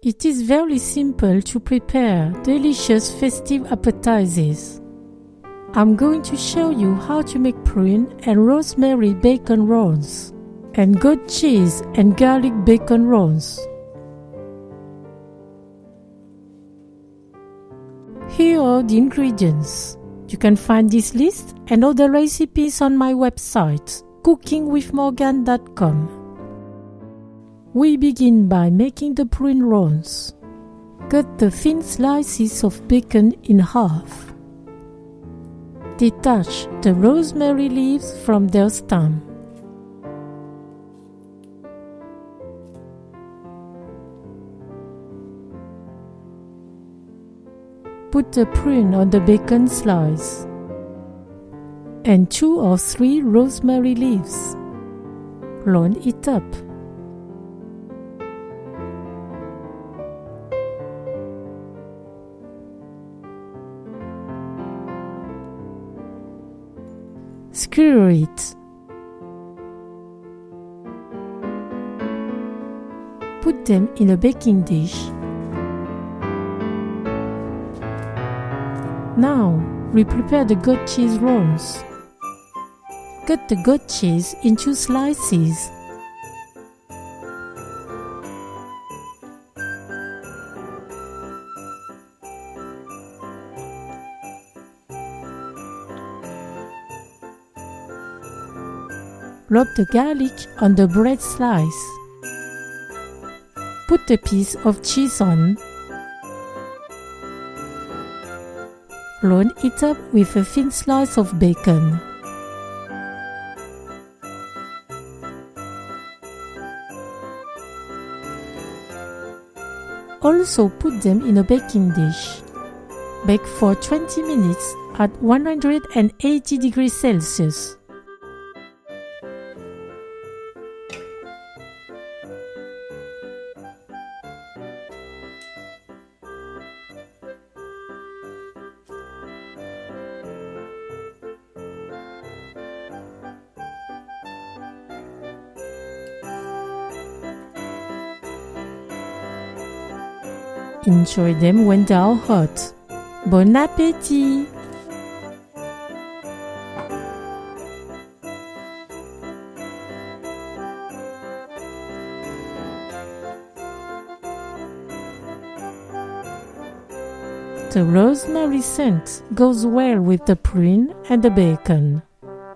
It is very simple to prepare delicious festive appetizers. I'm going to show you how to make prune and rosemary bacon rolls and goat cheese and garlic bacon rolls. Here are the ingredients. You can find this list and other recipes on my website, cookingwithmorgan.com. We begin by making the prune rolls. Cut the thin slices of bacon in half. Detach the rosemary leaves from their stem. Put the prune on the bacon slice and 2 or 3 rosemary leaves. Roll it up. Skewer it. Put them in a baking dish. Now, we prepare the goat cheese rolls. Cut the goat cheese into slices. Rub the garlic on the bread slice. Put a piece of cheese on. Roll it up with a thin slice of bacon. Also put them in a baking dish. Bake for 20 minutes at 180 degrees Celsius. Enjoy them when they are hot. Bon appétit! The rosemary scent goes well with the prune and the bacon.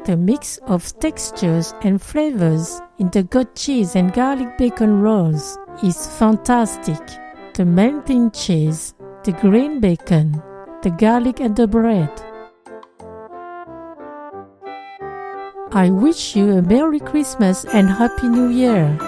The mix of textures and flavors in the goat cheese and garlic bacon rolls is fantastic. The melting cheese, the green bacon, the garlic and the bread. I wish you a Merry Christmas and Happy New Year!